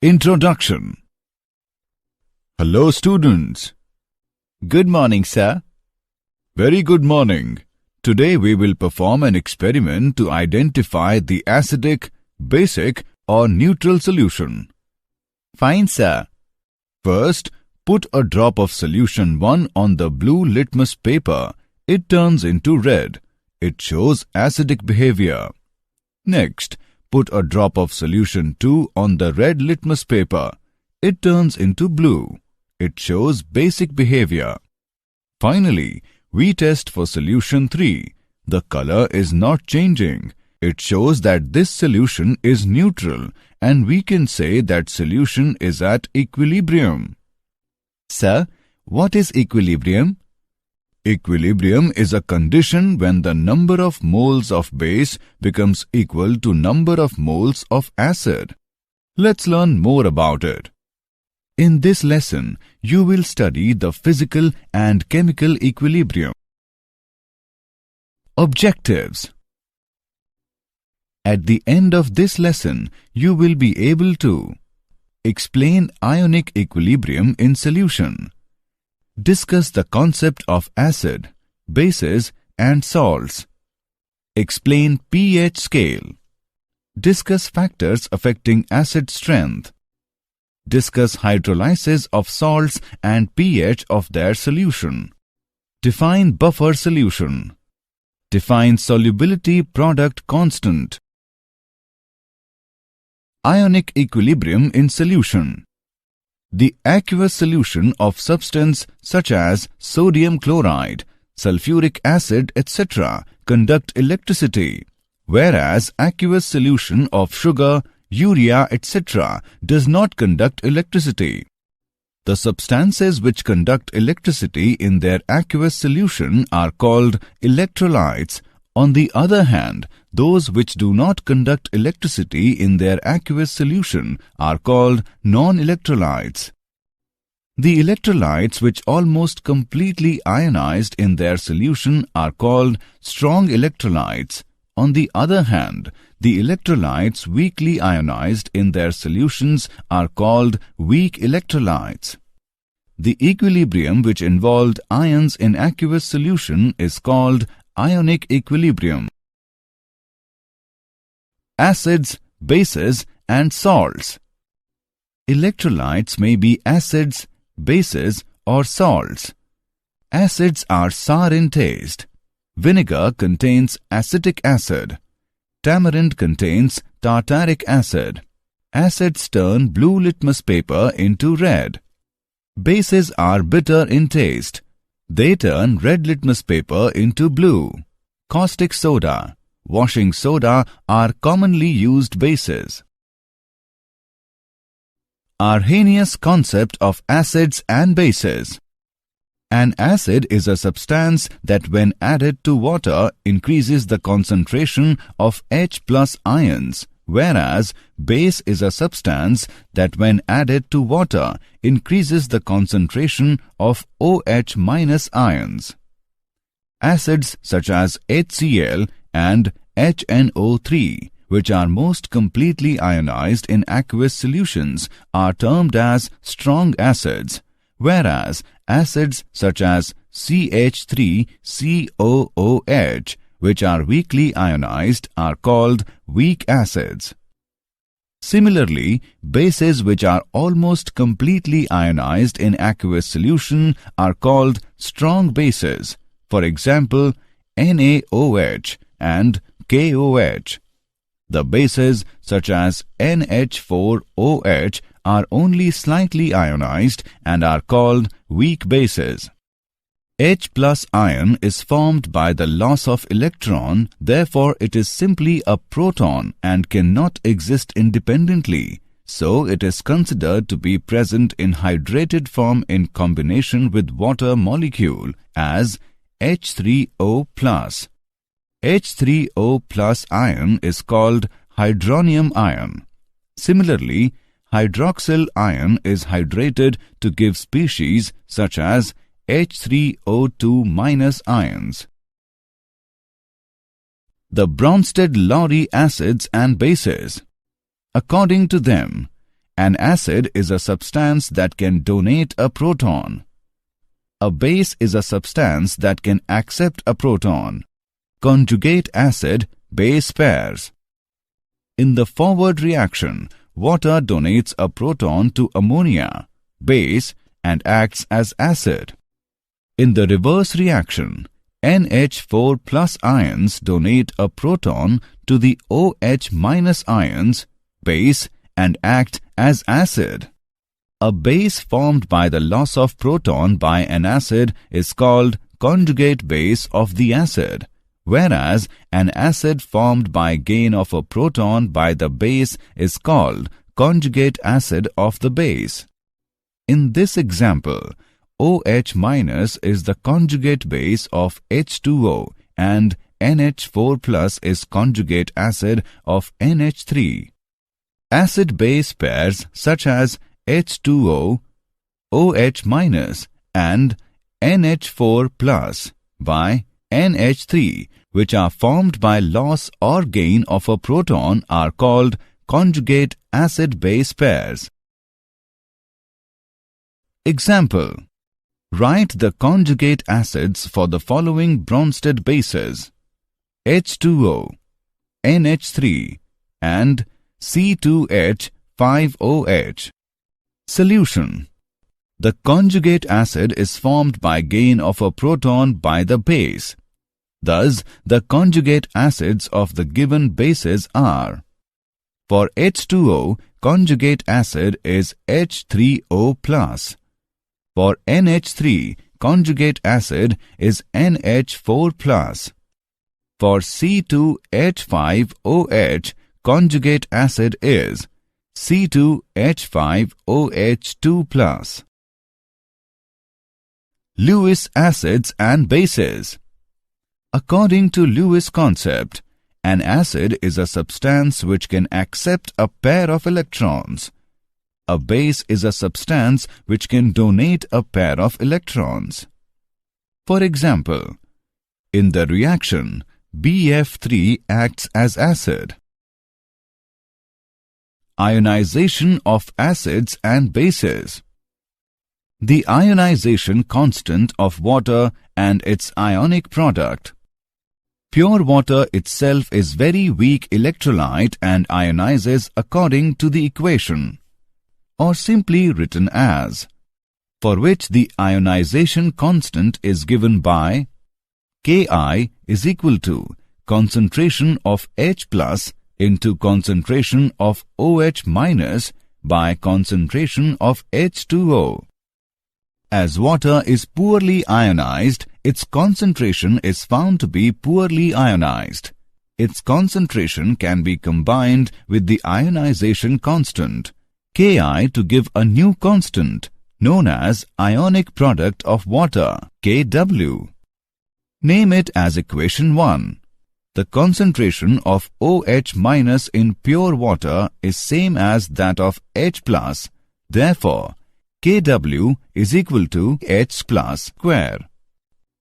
Introduction. Hello students. Good morning, sir. Very good morning. Today we will perform an experiment to identify the acidic, basic or neutral solution. Fine, sir. First, put a drop of solution 1 on the blue litmus paper. It turns into red. It shows acidic behavior. Next, put a drop of solution 2 on the red litmus paper. It turns into blue. It shows basic behavior. Finally, we test for solution 3. The color is not changing. It shows that this solution is neutral and we can say that solution is at equilibrium. Sir, what is equilibrium? Equilibrium is a condition when the number of moles of base becomes equal to number of moles of acid. Let's learn more about it. In this lesson, you will study the physical and chemical equilibrium. Objectives. At the end of this lesson, you will be able to explain ionic equilibrium in solution. Discuss the concept of acid, bases and salts. Explain pH scale. Discuss factors affecting acid strength. Discuss hydrolysis of salts and pH of their solution. Define buffer solution. Define solubility product constant. Ionic equilibrium in solution. The aqueous solution of substance such as sodium chloride, sulfuric acid, etc. conduct electricity, whereas aqueous solution of sugar, urea, etc. does not conduct electricity. The substances which conduct electricity in their aqueous solution are called electrolytes. On the other hand, those which do not conduct electricity in their aqueous solution are called non-electrolytes. The electrolytes which almost completely ionized in their solution are called strong electrolytes. On the other hand, the electrolytes weakly ionized in their solutions are called weak electrolytes. The equilibrium which involved ions in aqueous solution is called ionic equilibrium. Acids, bases and salts. Electrolytes may be acids, bases or salts. Acids are sour in taste. Vinegar contains acetic acid. Tamarind contains tartaric acid. Acids turn blue litmus paper into red. Bases are bitter in taste. They turn red litmus paper into blue. Caustic soda, washing soda are commonly used bases. Arrhenius concept of acids and bases. An acid is a substance that when added to water increases the concentration of H+ ions, whereas base is a substance that when added to water increases the concentration of OH- ions. Acids such as HCl and HNO3, which are most completely ionized in aqueous solutions, are termed as strong acids, whereas acids such as CH3COOH, which are weakly ionized, are called weak acids. Similarly, bases which are almost completely ionized in aqueous solution are called strong bases. For example, NaOH and KOH. The bases such as NH4OH are only slightly ionized and are called weak bases. H+ ion is formed by the loss of electron, therefore it is simply a proton and cannot exist independently. So it is considered to be present in hydrated form in combination with water molecule as H3O+. H3O+ ion is called hydronium ion. Similarly, hydroxyl ion is hydrated to give species such as H3O2- ions. The Bronsted-Lowry acids and bases. According to them, An acid is a substance that can donate a proton. A base is a substance that can accept a proton. Conjugate acid-base pairs. In the forward reaction, water donates a proton to ammonia, base, and acts as acid. In the reverse reaction, NH4 plus ions donate a proton to the OH minus ions, base, and act as acid. A base formed by the loss of proton by an acid is called conjugate base of the acid, whereas an acid formed by gain of a proton by the base is called conjugate acid of the base. In this example, OH minus is the conjugate base of H2O and NH4 plus is conjugate acid of NH3. Acid-base pairs such as H2O, OH minus and NH4 plus by NH3, which are formed by loss or gain of a proton, are called conjugate acid-base pairs. Example: write the conjugate acids for the following Bronsted bases: H2O, NH3 and C2H5OH. Solution: the conjugate acid is formed by gain of a proton by the base. Thus, the conjugate acids of the given bases are: for H2O, conjugate acid is H3O+. For NH3, conjugate acid is NH4+. For C2H5OH, conjugate acid is C2H5OH2+. Lewis acids and bases. According to Lewis concept, an acid is a substance which can accept a pair of electrons. A base is a substance which can donate a pair of electrons. For example, in the reaction, BF3 acts as acid. Ionization of acids and bases. The ionization constant of water and its ionic product. Pure water itself is very weak electrolyte and ionizes according to the equation, or simply written as, for which the ionization constant is given by Ki is equal to concentration of H plus into concentration of OH minus by concentration of H2O. As water is poorly ionized, its concentration is found to be poorly ionized. Its concentration can be combined with the ionization constant, Ki, to give a new constant, known as ionic product of water, Kw. Name it as equation 1. The concentration of OH minus in pure water is same as that of H plus. Therefore, Kw is equal to H plus square.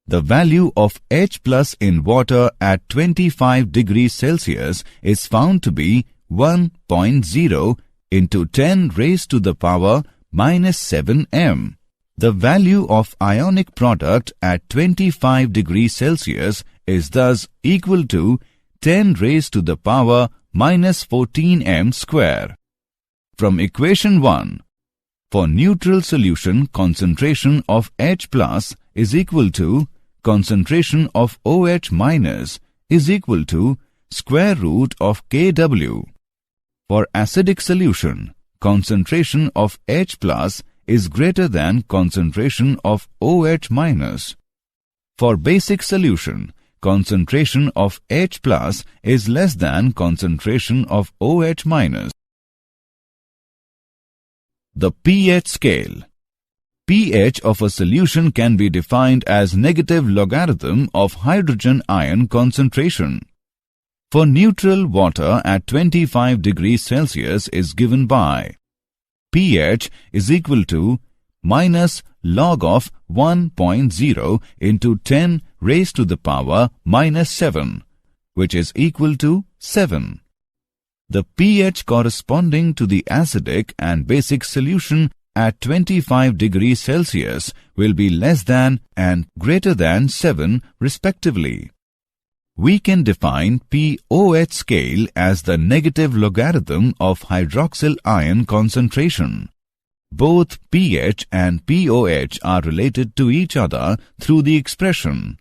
The value of H plus in water at 25 degrees Celsius is found to be 1.0 into 10 raised to the power minus 7 m. The value of ionic product at 25 degrees Celsius is thus equal to 10 raised to the power minus 14 m square. From equation 1, for neutral solution, concentration of H plus is equal to concentration of OH minus is equal to square root of Kw. For acidic solution, concentration of H plus is greater than concentration of OH minus. For basic solution, concentration of H plus is less than concentration of OH minus. The pH scale. pH of a solution can be defined as negative logarithm of hydrogen ion concentration. For neutral water at 25 degrees Celsius is given by pH is equal to minus log of 1.0 into 10 raised to the power minus 7, which is equal to 7. the pH corresponding to the acidic and basic solution at 25 degrees Celsius will be less than and greater than 7 respectively. We can define pOH scale as the negative logarithm of hydroxyl ion concentration. Both pH and pOH are related to each other through the expression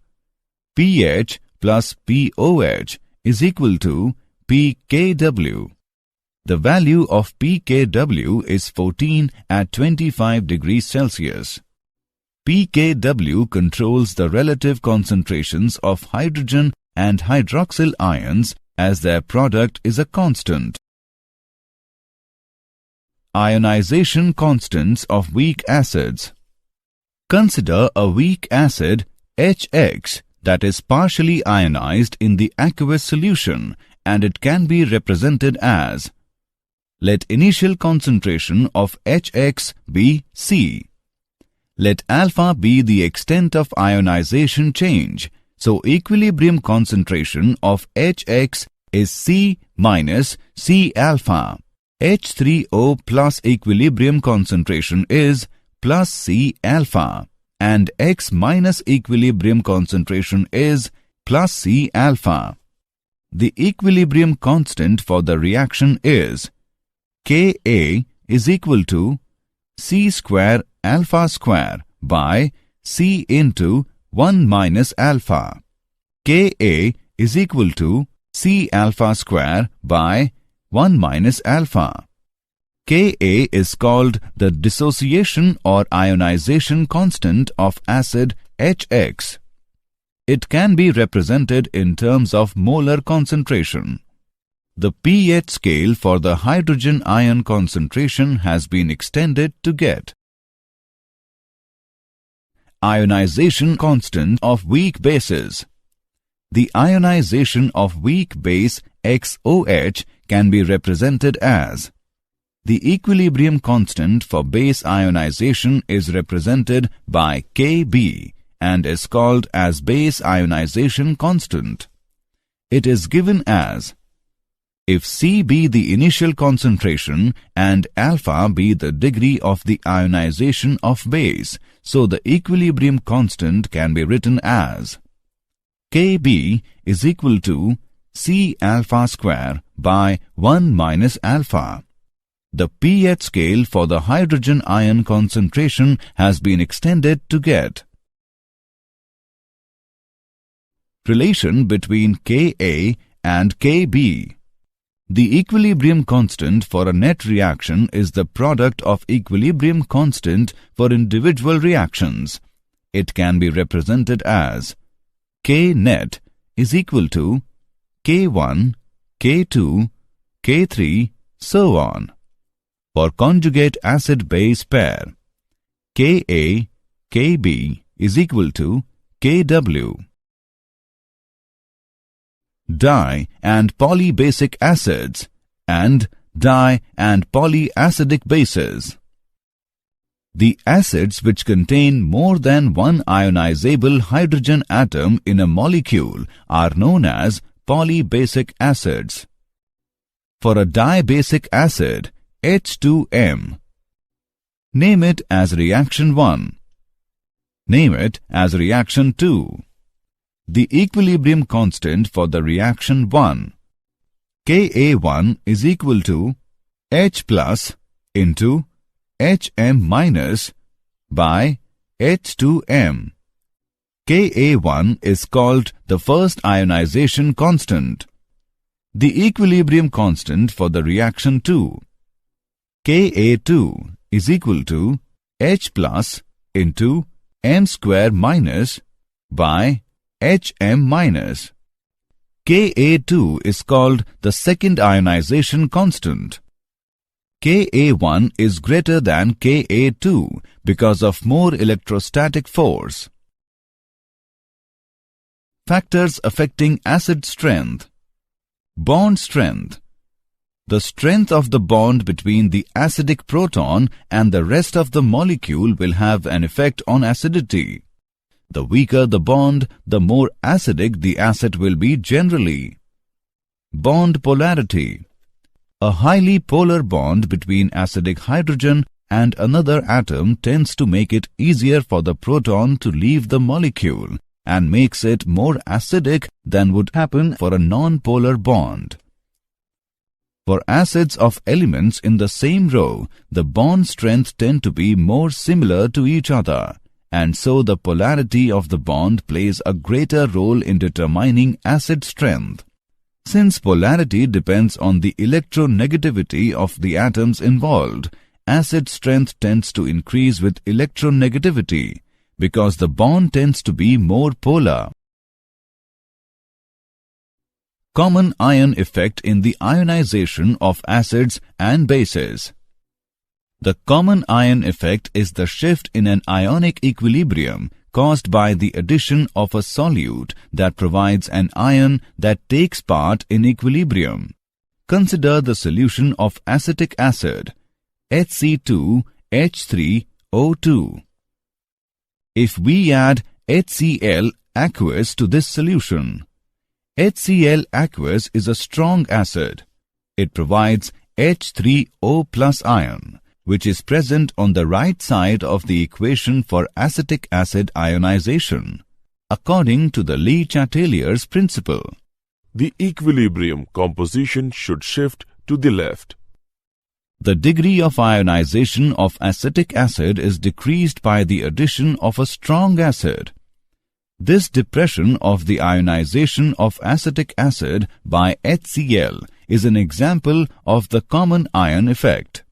pH plus pOH is equal to pKw. The value of pKw is 14 at 25 degrees Celsius. pKw controls the relative concentrations of hydrogen and hydroxyl ions as their product is a constant. Ionization constants of weak acids. Consider a weak acid HX that is partially ionized in the aqueous solution, and it can be represented as: let initial concentration of HX be C. Let alpha be the extent of ionization change. So equilibrium concentration of HX is C minus C alpha. H3O plus equilibrium concentration is plus C alpha, and X minus equilibrium concentration is plus C alpha. The equilibrium constant for the reaction is Ka is equal to C square alpha square by C into 1 minus alpha. Ka is equal to C alpha square by 1 minus alpha. Ka is called the dissociation or ionization constant of acid HX. It can be represented in terms of molar concentration. The pH scale for the hydrogen ion concentration has been extended to get ionization constant of weak bases. The ionization of weak base XOH can be represented as: the equilibrium constant for base ionization is represented by Kb and is called as base ionization constant. It is given as: if C be the initial concentration and alpha be the degree of the ionization of base, so the equilibrium constant can be written as Kb is equal to C alpha square by 1 minus alpha. The pH scale for the hydrogen ion concentration has been extended to get relation between Ka and Kb. The equilibrium constant for a net reaction is the product of equilibrium constant for individual reactions. It can be represented as K net is equal to K1, K2, K3, so on. For conjugate acid-base pair, Ka, Kb is equal to Kw. Di- and polybasic acids and di- and polyacidic bases. The acids which contain more than one ionizable hydrogen atom in a molecule are known as polybasic acids. For a dibasic acid, H2M, name it as reaction 1. Name it as reaction 2. The equilibrium constant for the reaction 1, Ka1 is equal to H plus into Hm minus by H2M. Ka1 is called the first ionization constant. The equilibrium constant for the reaction 2, Ka2 is equal to H plus into M square minus by Hm minus. Ka2 is called the second ionization constant. Ka1 is greater than Ka2 because of more electrostatic force. Factors affecting acid strength. Bond strength. The strength of the bond between the acidic proton and the rest of the molecule will have an effect on acidity. The weaker the bond, the more acidic the acid will be generally. Bond polarity. A highly polar bond between acidic hydrogen and another atom tends to make it easier for the proton to leave the molecule and makes it more acidic than would happen for a non-polar bond. For acids of elements in the same row, the bond strength tend to be more similar to each other, and so the polarity of the bond plays a greater role in determining acid strength. Since polarity depends on the electronegativity of the atoms involved, acid strength tends to increase with electronegativity because the bond tends to be more polar. Common ion effect in the ionization of acids and bases. The common ion effect is the shift in an ionic equilibrium caused by the addition of a solute that provides an ion that takes part in equilibrium. Consider the solution of acetic acid, HC2H3O2. If we add HCl aqueous to this solution, HCl aqueous is a strong acid. It provides H3O+ ion, which is present on the right side of the equation for acetic acid ionization, according to the Le-Chatelier's principle. The equilibrium composition should shift to the left. The degree of ionization of acetic acid is decreased by the addition of a strong acid. This depression of the ionization of acetic acid by HCl is an example of the common ion effect.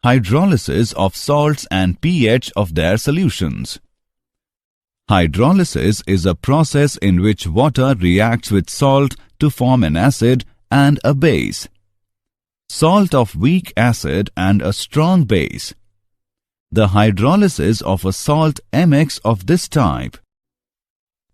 Hydrolysis of salts and pH of their solutions. Hydrolysis is a process in which water reacts with salt to form an acid and a base. Salt of weak acid and a strong base. The hydrolysis of a salt MX of this type.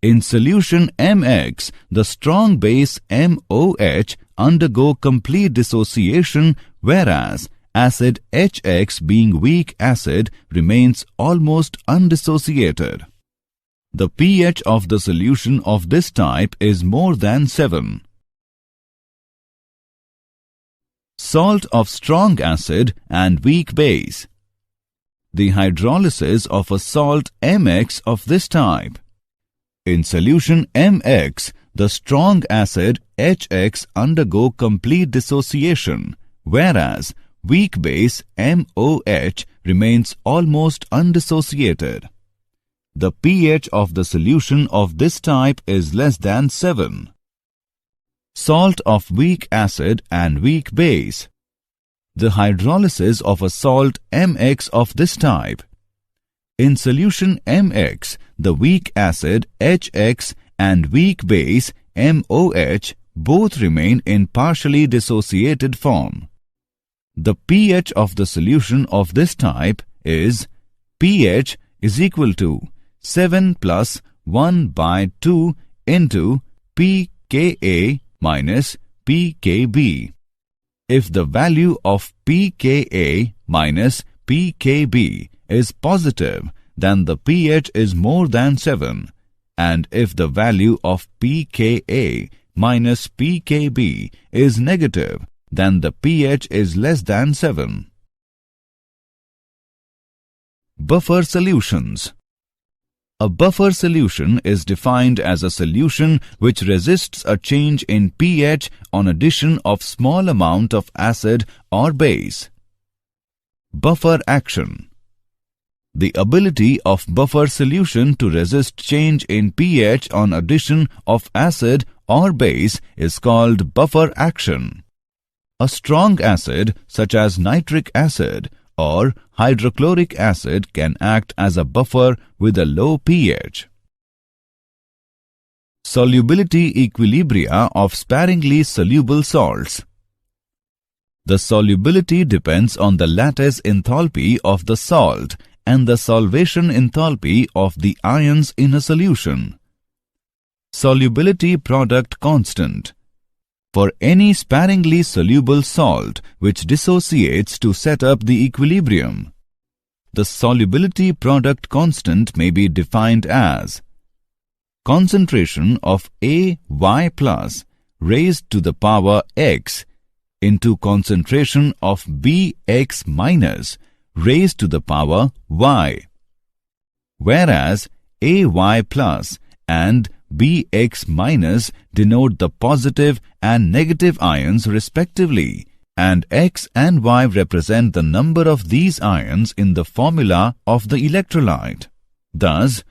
In solution MX, the strong base MOH undergo complete dissociation, whereas acid HX, being weak acid, remains almost undissociated. The pH of the solution of this type is more than 7. Salt of strong acid and weak base. The hydrolysis of a salt MX of this type. In solution MX, the strong acid HX undergo complete dissociation, whereas weak base MOH remains almost undissociated. The pH of the solution of this type is less than 7. Salt of weak acid and weak base. The hydrolysis of a salt MX of this type. In solution MX, the weak acid HX and weak base MOH both remain in partially dissociated form. The pH of the solution of this type is pH is equal to 7 plus 1 by 2 into pKa minus pKb. If the value of pKa minus pKb is positive, then the pH is more than 7, and if the value of pKa minus pKb is negative, then the pH is less than 7. Buffer solutions. A buffer solution is defined as a solution which resists a change in pH on addition of small amount of acid or base. Buffer action. The ability of buffer solution to resist change in pH on addition of acid or base is called buffer action. A strong acid such as nitric acid or hydrochloric acid can act as a buffer with a low pH. Solubility equilibria of sparingly soluble salts. The solubility depends on the lattice enthalpy of the salt and the solvation enthalpy of the ions in a solution. Solubility product constant. For any sparingly soluble salt which dissociates to set up the equilibrium, the solubility product constant may be defined as concentration of AY plus raised to the power x into concentration of Bx minus raised to the power y, whereas Ay plus and Bx minus denote the positive and negative ions respectively, and X and Y represent the number of these ions in the formula of the electrolyte. Thus,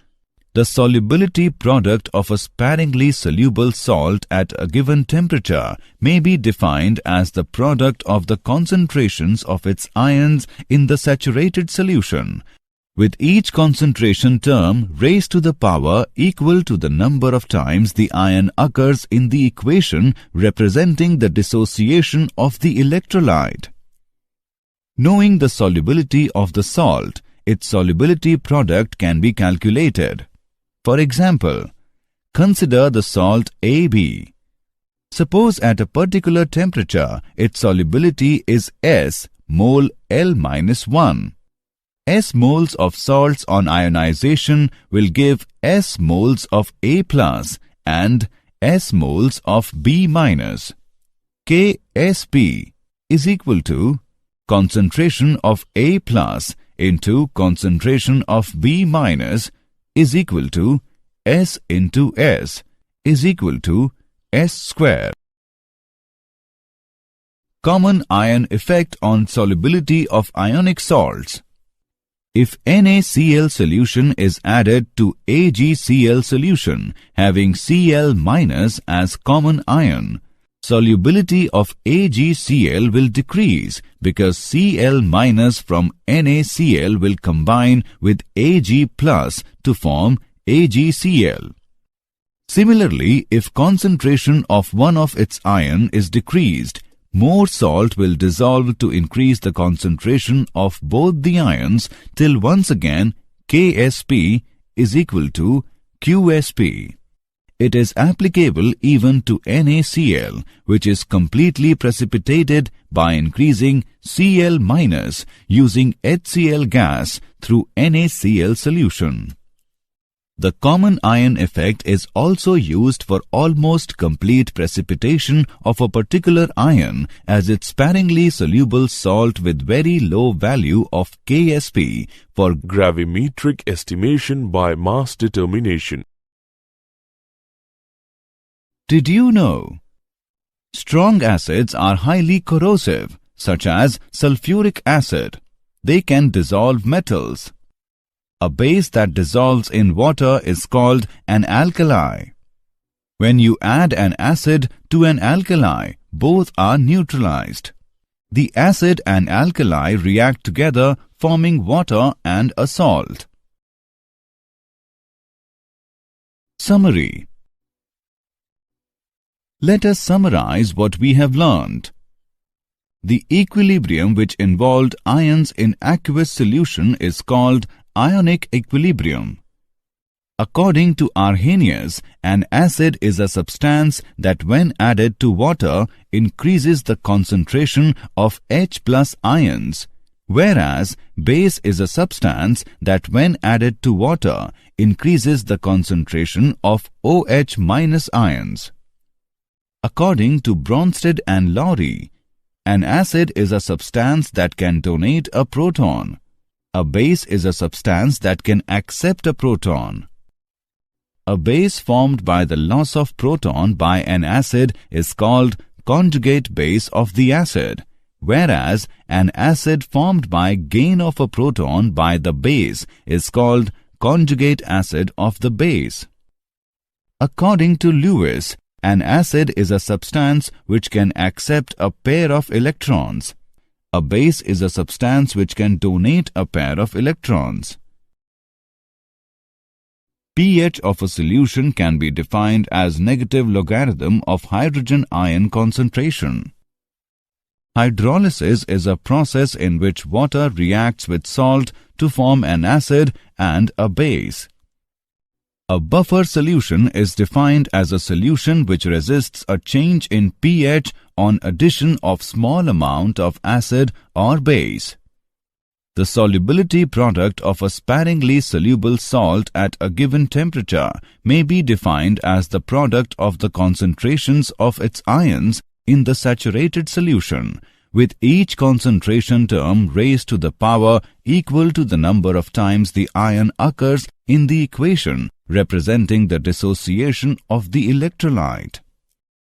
the solubility product of a sparingly soluble salt at a given temperature may be defined as the product of the concentrations of its ions in the saturated solution, with each concentration term raised to the power equal to the number of times the ion occurs in the equation representing the dissociation of the electrolyte. Knowing the solubility of the salt, its solubility product can be calculated. For example, consider the salt AB. Suppose at a particular temperature, its solubility is S mole L-1. S moles of salts on ionization will give S moles of A plus and S moles of B minus. KSP is equal to concentration of A plus into concentration of B minus is equal to S into S is equal to S square. Common ion effect on solubility of ionic salts. If NaCl solution is added to AgCl solution having Cl minus as common ion, solubility of AgCl will decrease because Cl minus from NaCl will combine with Ag plus to form AgCl. Similarly, if concentration of one of its ion is decreased, more salt will dissolve to increase the concentration of both the ions till once again KSP is equal to QSP. It is applicable even to NaCl, which is completely precipitated by increasing Cl minus using HCl gas through NaCl solution. The common ion effect is also used for almost complete precipitation of a particular ion as its sparingly soluble salt with very low value of KSP for gravimetric estimation by mass determination. Did you know? Strong acids are highly corrosive, such as sulfuric acid. They can dissolve metals. A base that dissolves in water is called an alkali. When you add an acid to an alkali, both are neutralized. The acid and alkali react together, forming water and a salt. Summary. Let us summarize what we have learned. The equilibrium which involved ions in aqueous solution is called ionic equilibrium. According to Arrhenius, an acid is a substance that when added to water increases the concentration of H plus ions, whereas base is a substance that when added to water increases the concentration of OH minus ions. According to Bronsted and Lowry, an acid is a substance that can donate a proton. A base is a substance that can accept a proton. A base formed by the loss of proton by an acid is called conjugate base of the acid, whereas an acid formed by gain of a proton by the base is called conjugate acid of the base. According to Lewis, an acid is a substance which can accept a pair of electrons. A base is a substance which can donate a pair of electrons. pH of a solution can be defined as negative logarithm of hydrogen ion concentration. Hydrolysis is a process in which water reacts with salt to form an acid and a base. A buffer solution is defined as a solution which resists a change in pH on addition of small amount of acid or base. The solubility product of a sparingly soluble salt at a given temperature may be defined as the product of the concentrations of its ions in the saturated solution, with each concentration term raised to the power equal to the number of times the ion occurs in the equation representing the dissociation of the electrolyte.